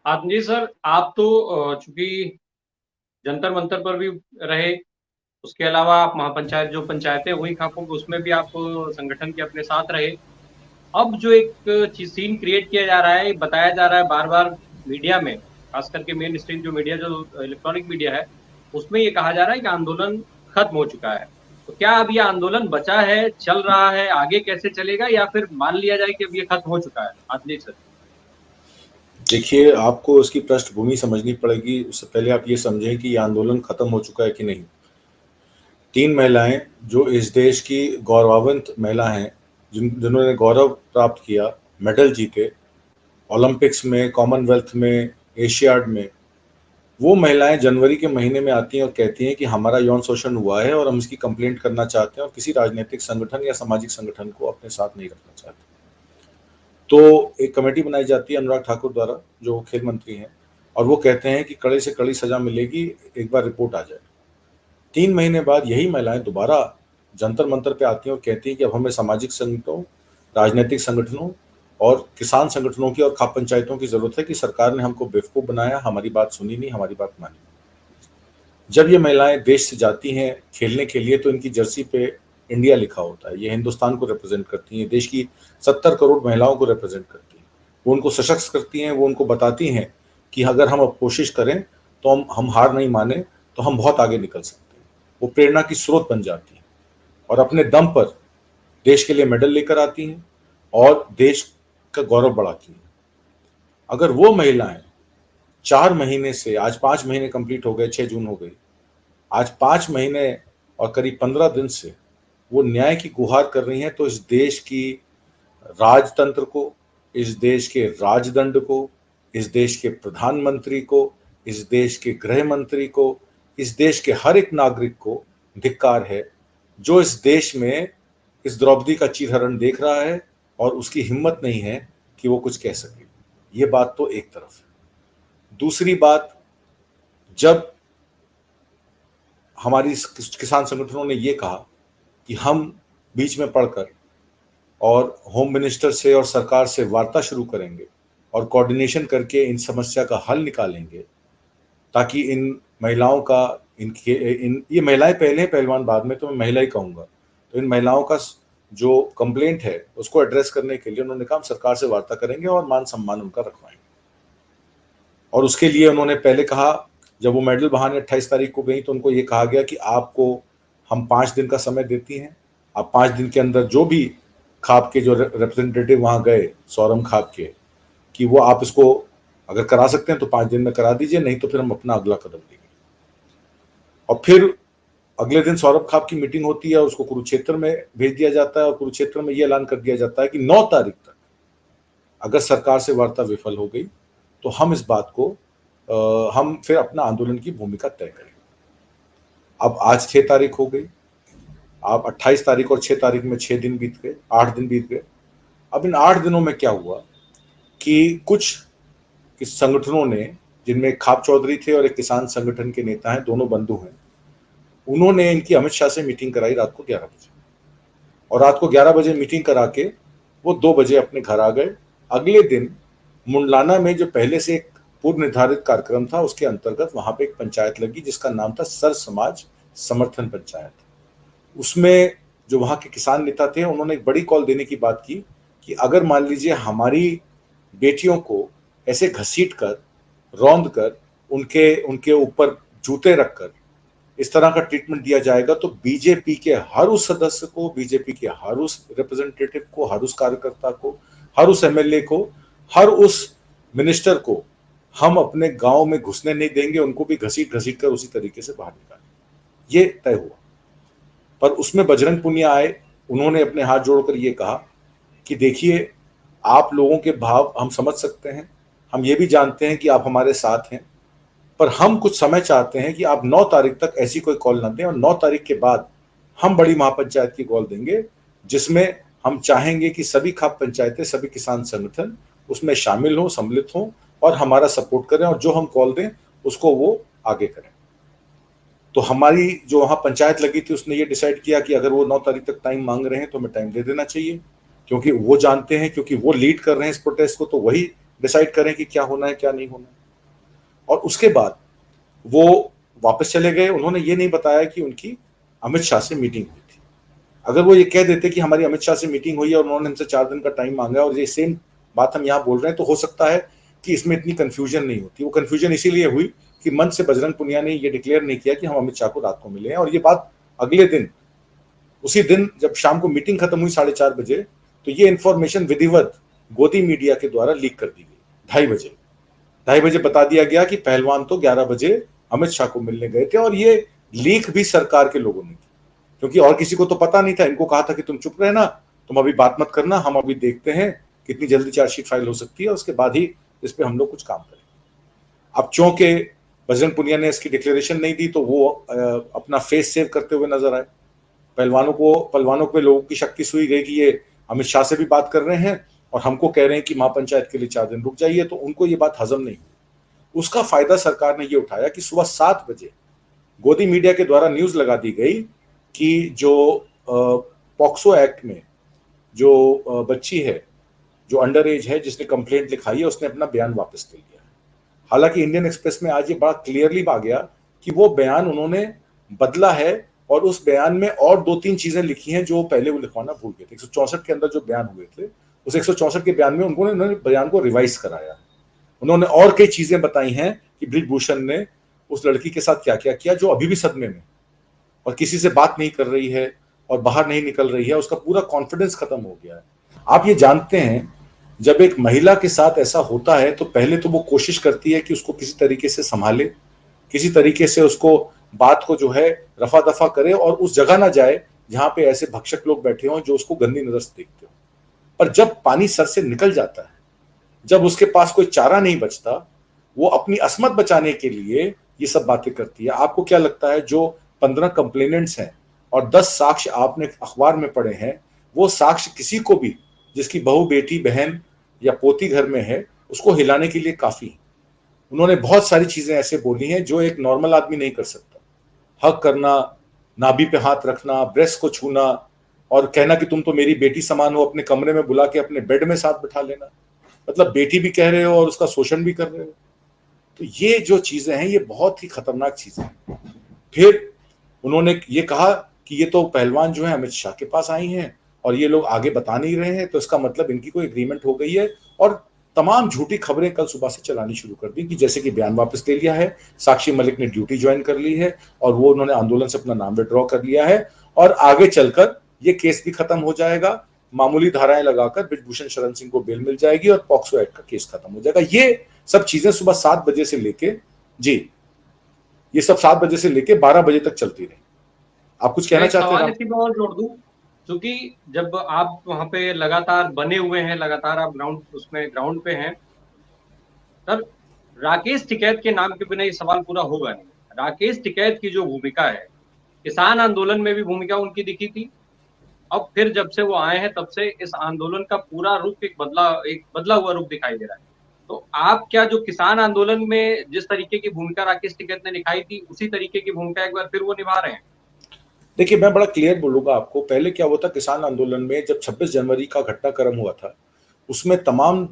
जी sir, आप तो चूंकि जंतर मंतर पर भी रहे, उसके अलावा आप महापंचायत जो पंचायतें हुई खापों की उसमें भी आप संगठन के अपने साथ रहे। अब जो एक चीज सीन क्रिएट किया जा रहा है, बताया जा रहा है बार बार मीडिया में, खास करके मेन स्ट्रीम जो मीडिया, जो इलेक्ट्रॉनिक मीडिया है, उसमें ये कहा जा रहा है कि आंदोलन खत्म हो चुका है। तो क्या अब ये आंदोलन बचा है, चल रहा है, आगे कैसे चलेगा, या फिर मान लिया जाए कि अब ये खत्म हो चुका है? जी सर। देखिए, आपको उसकी पृष्ठभूमि समझनी पड़ेगी। उससे पहले आप ये समझें कि ये आंदोलन खत्म हो चुका है कि नहीं। 3 महिलाएं जो इस देश की गौरवान्वित महिला हैं, जिन्होंने गौरव प्राप्त किया, मेडल जीते ओलंपिक्स में, कॉमनवेल्थ में, एशियाड में, वो महिलाएं जनवरी के महीने में आती हैं और कहती हैं कि हमारा यौन शोषण हुआ है और हम इसकी कंप्लेंट करना चाहते हैं और किसी राजनीतिक संगठन या सामाजिक संगठन को अपने साथ नहीं रखना चाहते। तो एक कमेटी बनाई जाती है अनुराग ठाकुर द्वारा, जो खेल मंत्री हैं, और वो कहते हैं कि कड़े से कड़ी सजा मिलेगी, एक बार रिपोर्ट आ जाए। 3 महीने बाद यही महिलाएं दोबारा जंतर मंतर पे आती हैं और कहती हैं कि अब हमें सामाजिक संगठनों, राजनीतिक संगठनों और किसान संगठनों की और खाप पंचायतों की जरूरत है कि सरकार ने हमको बेवकूफ बनाया, हमारी बात सुनी नहीं, हमारी बात मानी। जब ये महिलाएं देश से जाती हैं खेलने के लिए तो इनकी जर्सी पे इंडिया लिखा होता है। ये हिंदुस्तान को रिप्रेजेंट करती हैं, देश की 70 करोड़ महिलाओं को रिप्रेजेंट करती हैं। वो उनको सशक्त करती हैं, वो उनको बताती हैं कि अगर हम अब कोशिश करें तो हम हार नहीं माने तो हम बहुत आगे निकल सकते हैं। वो प्रेरणा की स्रोत बन जाती हैं और अपने दम पर देश के लिए मेडल लेकर आती हैं और देश का गौरव बढ़ाती हैं। अगर वो महिलाएं 4 महीने से, आज 5 महीने कंप्लीट हो गए, 6 जून हो गई, आज 5 महीने और करीब 15 दिन से वो न्याय की गुहार कर रही हैं, तो इस देश की राजतंत्र को, इस देश के राजदंड को, इस देश के प्रधानमंत्री को, इस देश के गृह मंत्री को, इस देश के हर एक नागरिक को धिक्कार है जो इस देश में इस द्रौपदी का चीरहरण देख रहा है और उसकी हिम्मत नहीं है कि वो कुछ कह सके। ये बात तो एक तरफ है। दूसरी बात, जब हमारी किसान संगठनों ने ये कहा कि हम बीच में पड़कर और होम मिनिस्टर से और सरकार से वार्ता शुरू करेंगे और कोऑर्डिनेशन करके इन समस्या का हल निकालेंगे, ताकि इन महिलाओं का, इनके इन ये महिलाएं पहले हैं, पहलवान बाद में, तो मैं महिला ही कहूंगा, तो इन महिलाओं का जो कंप्लेंट है उसको एड्रेस करने के लिए उन्होंने कहा हम सरकार से वार्ता करेंगे और मान सम्मान उनका रखवाएंगे। और उसके लिए उन्होंने पहले कहा, जब वो मेडल बहाने 28 तारीख को गई तो उनको ये कहा गया कि आपको हम 5 दिन का समय देती हैं, आप 5 दिन के अंदर जो भी खाप के जो रिप्रेजेंटेटिव वहां गए, सौरम खाप के, कि वो आप इसको अगर करा सकते हैं तो 5 दिन में करा दीजिए, नहीं तो फिर हम अपना अगला कदम लेंगे। और फिर अगले दिन सौरभ खाप की मीटिंग होती है, उसको कुरुक्षेत्र में भेज दिया जाता है और कुरुक्षेत्र में यह ऐलान कर दिया जाता है कि 9 तारीख तक अगर सरकार से वार्ता विफल हो गई तो हम इस बात को हम फिर अपना आंदोलन की भूमिका तय करेंगे। अब आज 6 तारीख हो गई, अब 28 तारीख और 6 तारीख में 6 दिन बीत गए, 8 दिन बीत गए। अब इन 8 दिनों में क्या हुआ कि कुछ संगठनों ने, जिनमें खाप चौधरी थे और एक किसान संगठन के नेता हैं, दोनों बंधु हैं, उन्होंने इनकी अमित शाह से मीटिंग कराई रात को 11 बजे, और रात को 11 बजे मीटिंग करा के वो 2 बजे अपने घर आ गए। अगले दिन मुंडलाना में जो पहले से एक पूर्व निर्धारित कार्यक्रम था, उसके अंतर्गत वहां पे एक पंचायत लगी जिसका नाम था सर समाज समर्थन पंचायत। उसमें जो वहां के किसान नेता थे उन्होंने एक बड़ी कॉल देने की बात की कि अगर मान लीजिए हमारी बेटियों को ऐसे घसीट कर, रौंद कर, उनके उनके ऊपर जूते रखकर इस तरह का ट्रीटमेंट दिया जाएगा तो बीजेपी के हर उस सदस्य को, बीजेपी के हर उस रिप्रेजेंटेटिव को, हर उस कार्यकर्ता को, हर उस एमएलए को, हर उस मिनिस्टर को हम अपने गांव में घुसने नहीं देंगे, उनको भी घसीट घसीट कर उसी तरीके से बाहर निकालेंगे। ये तय हुआ। पर उसमें बजरंग पुनिया आए, उन्होंने अपने हाथ जोड़कर ये कहा कि देखिए, आप लोगों के भाव हम समझ सकते हैं, हम ये भी जानते हैं कि आप हमारे साथ हैं, पर हम कुछ समय चाहते हैं कि आप 9 तारीख तक ऐसी कोई कॉल न दें, और 9 तारीख के बाद हम बड़ी महापंचायत की कॉल देंगे जिसमें हम चाहेंगे कि सभी खाप पंचायतें, सभी किसान संगठन उसमें शामिल हों, सम्मिलित हों और हमारा सपोर्ट करें, और जो हम कॉल दें उसको वो आगे करें। तो हमारी जो वहां पंचायत लगी थी उसने ये डिसाइड किया कि अगर वो 9 तारीख तक टाइम मांग रहे हैं तो हमें टाइम दे देना चाहिए, क्योंकि वो जानते हैं, क्योंकि वो लीड कर रहे हैं इस प्रोटेस्ट को, तो वही डिसाइड करें कि क्या होना है क्या नहीं होना है। और उसके बाद वो वापस चले गए। उन्होंने ये नहीं बताया कि उनकी अमित शाह से मीटिंग हुई थी। अगर वो ये कह देते कि हमारी अमित शाह से मीटिंग हुई है और उन्होंने हमसे 4 दिन का टाइम मांगा और ये सेम बात हम यहाँ बोल रहे हैं, तो हो सकता है कि इसमें इतनी कंफ्यूजन नहीं होती। वो कंफ्यूजन इसीलिए हुई कि मन से बजरंग पुनिया ने ये डिक्लेयर नहीं किया कि हम अमित शाह को रात को मिले हैं। और ये बात अगले दिन, उसी दिन जब शाम को मीटिंग खत्म हुई 4:30 बजे, तो ये इंफॉर्मेशन विधिवत गोदी मीडिया के द्वारा लीक कर दी गई। 2:30 बजे बता दिया गया कि पहलवान तो 11 बजे अमित शाह को मिलने गए थे। और ये लीक भी सरकार के लोगों ने की, क्योंकि और किसी को तो पता नहीं था। इनको कहा था कि तुम चुप रहना, तुम अभी बात मत करना, हम अभी देखते हैं कितनी जल्दी चार्जशीट फाइल हो सकती है, उसके बाद ही इस पे हम लोग कुछ काम करें। अब चूंकि बजरंग पुनिया ने इसकी डिक्लेरेशन नहीं दी, तो वो अपना फेस सेव करते हुए नजर आए। पहलवानों पे लोगों की शक्ति सुई गई कि ये अमित शाह से भी बात कर रहे हैं और हमको कह रहे हैं कि महापंचायत के लिए 4 दिन रुक जाइए। तो उनको ये बात हजम नहीं हुई। उसका फायदा सरकार ने ये उठाया कि सुबह 7 बजे गोदी मीडिया के द्वारा न्यूज लगा दी गई कि जो पॉक्सो एक्ट में जो बच्ची है, जो अंडर एज है, जिसने कंप्लेंट लिखाई है, उसने अपना बयान वापस ले लिया है। हालांकि इंडियन एक्सप्रेस में आज ये बड़ा क्लियरली आ गया कि वो बयान उन्होंने बदला है और उस बयान में और 2-3 चीजें लिखी हैं जो पहले वो लिखवाना भूल गए थे। 164 के अंदर जो बयान हुए थे, उस 164 के बयान में उन्होंने बयान को रिवाइज कराया। उन्होंने और कई चीजें बताई हैं कि बृजभूषण ने उस लड़की के साथ क्या क्या किया, जो अभी भी सदमे में और किसी से बात नहीं कर रही है और बाहर नहीं निकल रही है। उसका पूरा कॉन्फिडेंस खत्म हो गया है। आप ये जानते हैं, जब एक महिला के साथ ऐसा होता है तो पहले तो वो कोशिश करती है कि उसको किसी तरीके से संभाले, किसी तरीके से उसको बात को जो है रफा दफा करे और उस जगह ना जाए जहां पे ऐसे भक्षक लोग बैठे हों जो उसको गंदी नजर से देखते हो। पर जब पानी सर से निकल जाता है, जब उसके पास कोई चारा नहीं बचता, वो अपनी असमत बचाने के लिए ये सब बातें करती है। आपको क्या लगता है, जो 15 कंप्लेनेंट्स हैं और 10 साक्ष्य आपने अखबार में पढ़े हैं, वो साक्ष्य किसी को भी जिसकी बहू, बेटी, बहन या पोती घर में है, उसको हिलाने के लिए काफी है। उन्होंने बहुत सारी चीजें ऐसे बोली हैं जो एक नॉर्मल आदमी नहीं कर सकता। हक करना, नाभि पे हाथ रखना, ब्रेस्ट को छूना और कहना कि तुम तो मेरी बेटी समान हो, अपने कमरे में बुला के अपने बेड में साथ बिठा लेना। मतलब बेटी भी कह रहे हो और उसका शोषण भी कर रहे हो। तो ये जो चीजें हैं, ये बहुत ही खतरनाक चीजें हैं। फिर उन्होंने ये कहा कि ये तो पहलवान जो है अमित शाह के पास आई हैं और ये लोग आगे बता नहीं रहे हैं, तो इसका मतलब इनकी कोई एग्रीमेंट हो गई है। और तमाम झूठी खबरें कल सुबह से चलानी शुरू कर दी कि जैसे कि बयान वापस ले लिया है, साक्षी मलिक ने ड्यूटी ज्वाइन कर ली है और वो उन्होंने आंदोलन से अपना नाम विड्रॉ कर लिया है और आगे चलकर ये केस भी खत्म हो जाएगा। मामूली धाराएं लगाकर बृजभूषण शरण सिंह को बेल मिल जाएगी और पॉक्सो एक्ट का केस खत्म हो जाएगा। ये सब चीजें सुबह 7 बजे से लेके ये सब 7 बजे से लेके 12 बजे तक चलती रही। आप कुछ कहना चाहते हैं? सवाल इसी में और जोड़ दूं, क्योंकि जब आप वहां पे लगातार बने हुए हैं, लगातार आप ग्राउंड पे हैं सर, राकेश टिकैत के नाम के बिना ये सवाल पूरा होगा नहीं। राकेश टिकैत की जो भूमिका है, किसान आंदोलन में भी भूमिका उनकी दिखी थी। अब फिर जब से वो आए हैं तब से इस आंदोलन का पूरा रूप एक बदला हुआ रूप दिखाई दे रहा है। तो आप क्या जो किसान आंदोलन में जिस तरीके की भूमिका राकेश टिकैत ने निभाई थी, उसी तरीके की भूमिका एक बार फिर वो निभा रहे हैं? देखिए, मैं बड़ा क्लियर बोलूंगा आपको। पहले क्या हुआ था किसान आंदोलन में, जब 26 जनवरी का घटनाक्रम हुआ था, उसमें तमाम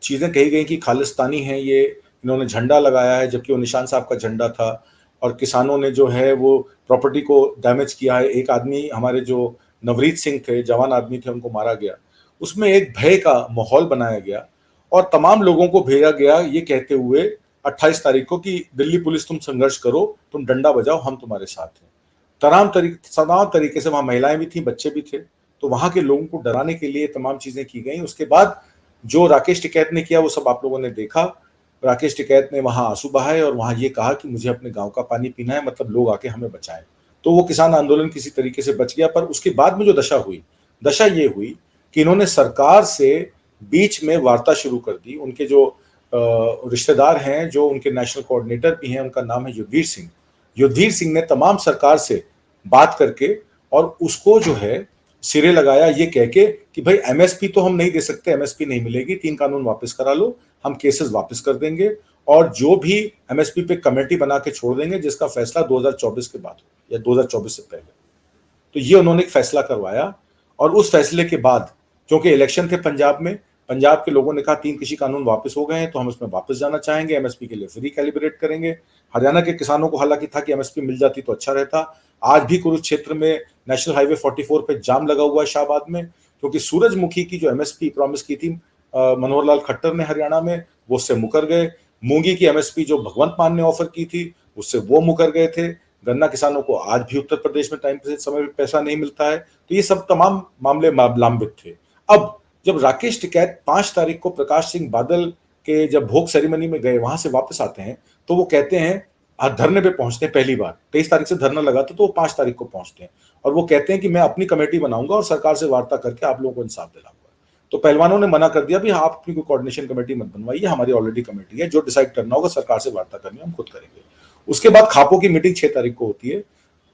चीजें कही गई कि खालिस्तानी है ये, इन्होंने झंडा लगाया है जबकि वो निशान साहब का झंडा था और किसानों ने जो है वो प्रॉपर्टी को डैमेज किया है। एक आदमी, हमारे जो नवरीत सिंह थे, जवान आदमी थे, उनको मारा गया। उसमें एक भय का माहौल बनाया गया और तमाम लोगों को भेजा गया ये कहते हुए 28 तारीख को कि दिल्ली पुलिस तुम संघर्ष करो, तुम डंडा बजाओ, हम तुम्हारे साथ हैं। तमाम तरीके से वहां महिलाएं भी थी, बच्चे भी थे। तो वहां के लोगों को डराने के लिए तमाम चीजें की गई। उसके बाद जो राकेश टिकैत ने किया वो सब आप लोगों ने देखा। राकेश टिकैत ने वहां आंसू बहाए और वहां ये कहा कि मुझे अपने गांव का पानी पीना है, मतलब लोग आके हमें बचाएं। तो वो किसान आंदोलन किसी तरीके से बच गया। पर उसके बाद में जो दशा ये हुई कि इन्होंने सरकार से बीच में वार्ता शुरू कर दी। उनके जो रिश्तेदार हैं, जो उनके नेशनल कोऑर्डिनेटर भी हैं, उनका नाम है युद्धवीर सिंह ने तमाम सरकार से बात करके और उसको जो है सिरे लगाया ये कह के कि भाई एमएसपी तो हम नहीं दे सकते, एमएसपी नहीं मिलेगी, 3 कानून वापस करा लो, हम केसेस वापस कर देंगे और जो भी एमएसपी पे कमेटी बना के छोड़ देंगे जिसका फैसला 2024 के बाद हो या 2024 से पहले। तो ये उन्होंने एक फैसला करवाया और उस फैसले के बाद, क्योंकि इलेक्शन थे पंजाब में, पंजाब के लोगों ने कहा 3 कृषि कानून वापस हो गए हैं तो हम इसमें वापस जाना चाहेंगे, एमएसपी के लिए फ्री कैलिब्रेट करेंगे। हरियाणा के किसानों को हालांकि था कि एमएसपी मिल जाती तो अच्छा रहता। आज भी कुरुक्षेत्र में नेशनल हाईवे 44 पे जाम लगा हुआ है शाहबाद में, क्योंकि सूरजमुखी की जो एमएसपी प्रॉमिस की थी मनोहर लाल खट्टर ने हरियाणा में, वो उससे मुकर गए। मूंगी की एमएसपी जो भगवंत मान ने ऑफर की थी उससे वो मुकर गए थे। गन्ना किसानों को आज भी उत्तर प्रदेश में टाइम से समय पे पैसा नहीं मिलता है। तो ये सब तमाम मामले लंबित थे। अब जब राकेश टिकैत 5 तारीख को प्रकाश सिंह बादल के जब भोग सेरेमनी में गए, वहां से वापस आते हैं तो वो कहते हैं, धरने पे पहुंचते हैं पहली बार, 23 तारीख से धरना लगा था तो वो 5 तारीख को पहुंचते हैं और वो कहते हैं कि मैं अपनी कमेटी बनाऊंगा और सरकार से वार्ता करके आप लोगों को इंसाफ दिलाऊंगा। तो पहलवानों ने मना कर दिया, भी आप अपनी कोई कोऑर्डिनेशन कमेटी मत बनवाइए, हमारी ऑलरेडी कमेटी है, जो डिसाइड करना होगा सरकार से वार्ता करनी हम खुद करेंगे। उसके बाद खापों की मीटिंग 6 तारीख को होती है।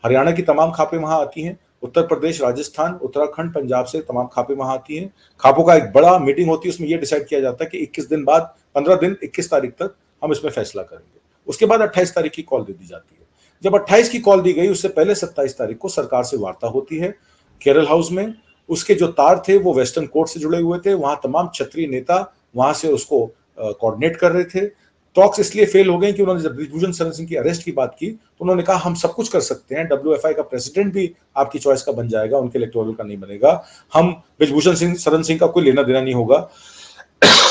हरियाणा की तमाम खापें वहां आती हैं, उत्तर प्रदेश, राजस्थान, उत्तराखंड, पंजाब से तमाम खापें वहां आती हैं। खापों का एक बड़ा मीटिंग होती है, उसमें यह डिसाइड किया जाता है कि 21 दिन बाद, 15 दिन, 21 तारीख तक हम इसमें फैसला करेंगे। उसके बाद 28 तारीख की कॉल दे दी जाती है। जब 28 की कॉल दी गई, उससे पहले 27 तारीख को सरकार से वार्ता होती है केरल हाउस में। उसके जो तार थे वो वेस्टर्न कोर्ट से जुड़े हुए थे, वहां तमाम क्षत्रिय नेता वहां से उसको कोऑर्डिनेट कर रहे थे। टॉक्स इसलिए फेल हो गए कि उन्होंने जब ब्रिजभूषण शरण सिंह की अरेस्ट की बात की तो उन्होंने कहा हम सब कुछ कर सकते हैं, डब्ल्यूएफआई का प्रेसिडेंट भी आपकी चॉइस का बन जाएगा, उनके इलेक्टोरल का नहीं बनेगा, हम ब्रिजभूषण शरण सिंह का कोई लेना देना नहीं होगा,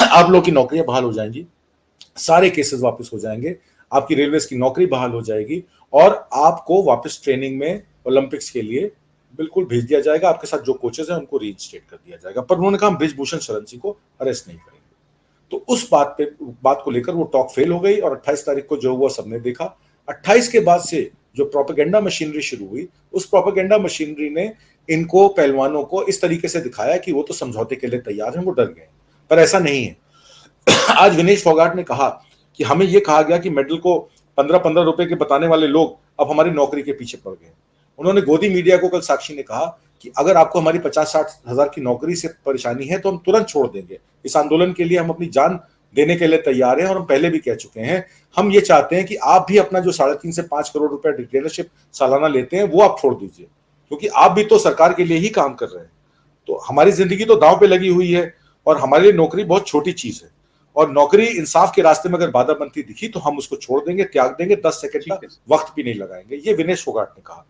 आप लोग की नौकरियां बहाल हो जाएंगी, सारे केसेस वापस हो जाएंगे, आपकी रेलवे की नौकरी बहाल हो जाएगी और आपको वापस ट्रेनिंग में ओलंपिक्स के लिए बिल्कुल भेज दिया जाएगा, आपके साथ जो कोचेस हैं उनको रीइंस्टेट कर दिया जाएगा। पर उन्होंने कहा ब्रिजभूषण शरण सिंह को अरेस्ट नहीं करेंगे। तो उस बात को लेकर वो टॉक फेल हो गई और 28 तारीख को जो हुआ सबने देखा। 28 के बाद से जो प्रोपेगेंडा मशीनरी शुरू हुई, उस प्रोपेगेंडा मशीनरी ने इनको, पहलवानों को इस तरीके से दिखाया कि वो तो समझौते के लिए तैयार हैं, वो डर गए। पर ऐसा नहीं है। आज विनेश फोगाट ने कहा कि हमें यह कहा गया कि मेडल को 15-15 रुपए के बताने वाले लोग अब हमारी नौकरी के पीछे पड़ गए। उन्होंने गोदी मीडिया को, कल साक्षी ने कहा कि अगर आपको हमारी 50-60 हजार की नौकरी से परेशानी है तो हम तुरंत छोड़ देंगे, इस आंदोलन के लिए हम अपनी जान देने के लिए तैयार हैं और हम पहले भी कह चुके हैं, हम ये चाहते हैं कि आप भी अपना जो 3.5 से 5 करोड़ रुपए डिक्टेटरशिप सालाना लेते हैं वो आप छोड़ दीजिए, क्योंकि आप भी तो सरकार के लिए ही काम कर रहे हैं। तो हमारी जिंदगी तो दांव पे लगी हुई है और हमारे लिए नौकरी बहुत छोटी चीज है और नौकरी इंसाफ के रास्ते में अगर बाधा बनती दिखी तो हम उसको छोड़ देंगे, त्याग देंगे, 10 सेकंड का वक्त भी नहीं लगाएंगे, ये विनेश फोगाट ने कहा।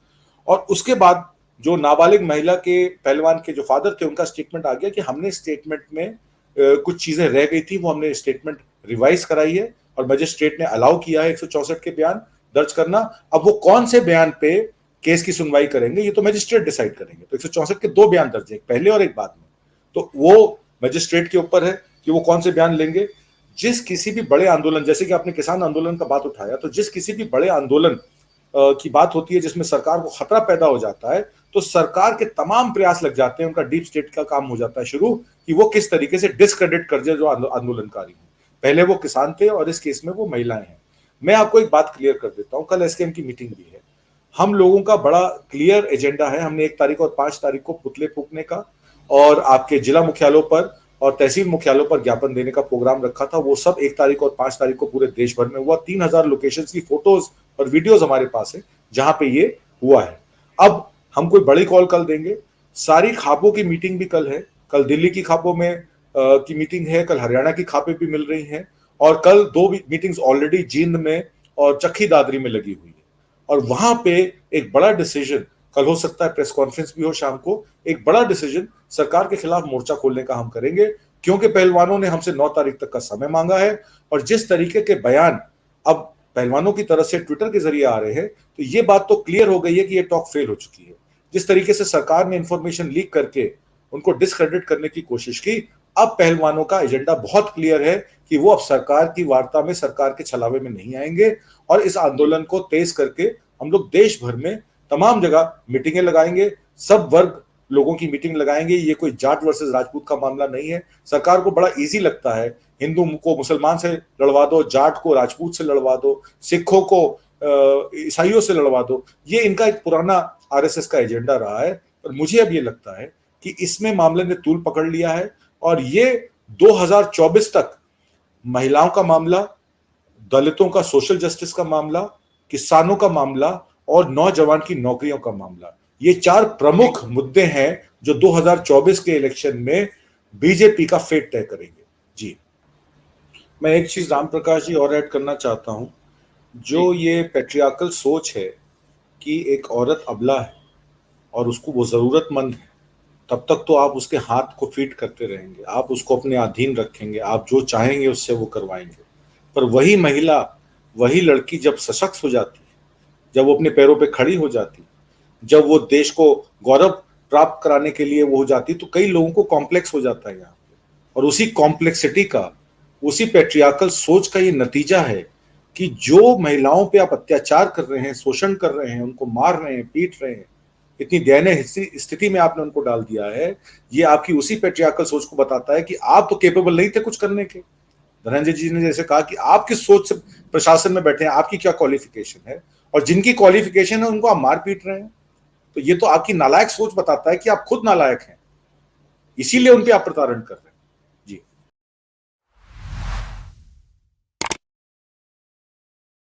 और उसके बाद जो नाबालिग महिला के पहलवान के जो फादर थे उनका स्टेटमेंट आ गया कि हमने स्टेटमेंट में कुछ चीजें रह गई थी, वो हमने स्टेटमेंट रिवाइज कराई है और मजिस्ट्रेट ने अलाउ किया है 164 के बयान दर्ज करना। अब वो कौन से बयान पे केस की सुनवाई करेंगे ये तो मजिस्ट्रेट डिसाइड करेंगे। तो 164 के 2 बयान दर्ज है, एक पहले और एक बाद में, तो वो मजिस्ट्रेट के ऊपर है कि वो कौन से बयान लेंगे। जिस किसी भी बड़े आंदोलन, जैसे कि आपने किसान आंदोलन का बात उठाया, तो जिस किसी भी बड़े आंदोलन की बात होती है जिसमें सरकार को खतरा पैदा हो जाता है तो सरकार के तमाम प्रयास लग जाते हैं, उनका डीप स्टेट का काम हो जाता है शुरू, कि वो किस तरीके से डिस्क्रेडिट कर जाए जो आंदोलनकारी हैं। पहले वो किसान थे और इस केस में वो महिलाएं हैं। मैं आपको एक बात क्लियर कर देता हूं, कल एसकेएम की मीटिंग भी है, हम लोगों का बड़ा क्लियर एजेंडा है। हमने 1 तारीख और 5 तारीख को पुतले फूकने का और आपके जिला मुख्यालयों पर और तहसील मुख्यालयों पर ज्ञापन देने का प्रोग्राम रखा था। वो सब 1 तारीख और 5 तारीख को पूरे देश भर में हुआ। 3000 लोकेशंस की फोटोज और वीडियोस हमारे पास है जहां पे ये हुआ है। अब हम कोई बड़ी कॉल कल देंगे, सारी खापों की मीटिंग भी कल है, कल दिल्ली की खापों में की मीटिंग है, कल हरियाणा की खापें भी मिल रही हैं और कल 2 मीटिंग्स ऑलरेडी जींद में और चक्की दादरी में लगी हुई है और वहां पे एक बड़ा डिसीजन कल हो सकता है, प्रेस कॉन्फ्रेंस भी हो शाम को, एक बड़ा डिसीजन सरकार के खिलाफ मोर्चा खोलने का हम करेंगे, क्योंकि पहलवानों ने हमसे 9 तारीख तक का समय मांगा है और जिस तरीके के बयान अब पहलवानों की तरफ से ट्विटर के जरिए आ रहे हैं तो ये बात तो क्लियर हो गई है कि ये टॉक फेल हो चुकी है। जिस तरीके से सरकार ने इंफॉर्मेशन लीक करके उनको डिस्क्रेडिट करने की कोशिश की, अब पहलवानों का एजेंडा बहुत क्लियर है कि वो अब सरकार की वार्ता में, सरकार के छलावे में नहीं आएंगे और इस आंदोलन को तेज करके हम लोग देश भर में तमाम जगह मीटिंगें लगाएंगे, सब वर्ग लोगों की मीटिंग लगाएंगे। ये कोई जाट वर्सेस राजपूत का मामला नहीं है। सरकार को बड़ा इजी लगता है, हिंदू को मुसलमान से लड़वा दो, जाट को राजपूत से लड़वा दो, सिखों को ईसाइयों से लड़वा दो। ये इनका एक पुराना आरएसएस का एजेंडा रहा है। पर मुझे अब ये लगता है कि इसमें मामले ने तूल पकड़ लिया है और ये 2024 तक महिलाओं का मामला, दलितों का सोशल जस्टिस का मामला, किसानों का मामला और नौजवान की नौकरियों का मामला, ये 4 प्रमुख मुद्दे हैं जो 2024 के इलेक्शन में बीजेपी का फेट तय करेंगे। जी, मैं एक चीज राम प्रकाश जी और ऐड करना चाहता हूं। जो जी, ये पेट्रियार्कल सोच है कि एक औरत अबला है और उसको वो जरूरतमंद है, तब तक तो आप उसके हाथ को फीड करते रहेंगे, आप उसको अपने अधीन रखेंगे, आप जो चाहेंगे उससे वो करवाएंगे। पर वही महिला, वही लड़की जब सशक्त हो जाती है, जब वो अपने पैरों पे खड़ी हो जाती, जब वो देश को गौरव प्राप्त कराने के लिए वो हो जाती, तो कई लोगों को कॉम्प्लेक्स हो जाता है यहाँ पे। और उसी कॉम्प्लेक्सिटी का, उसी पेट्रियार्कल सोच का ये नतीजा है कि जो महिलाओं पे आप अत्याचार कर रहे हैं, शोषण कर रहे हैं, उनको मार रहे हैं, पीट रहे हैं, इतनी दयनीय स्थिति में आपने उनको डाल दिया है। ये आपकी उसी पेट्रियार्कल सोच को बताता है कि आप तो केपेबल नहीं थे कुछ करने के। धनंजय जी ने जैसे कहा कि आप किस सोच से प्रशासन में बैठे हैं, आपकी क्या क्वालिफिकेशन है, और जिनकी क्वालिफिकेशन है उनको आप मार पीट रहे हैं। तो ये तो आपकी नालायक सोच बताता है कि आप खुद नालायक हैं, इसीलिए उन पे आप प्रताड़न कर रहे हैं।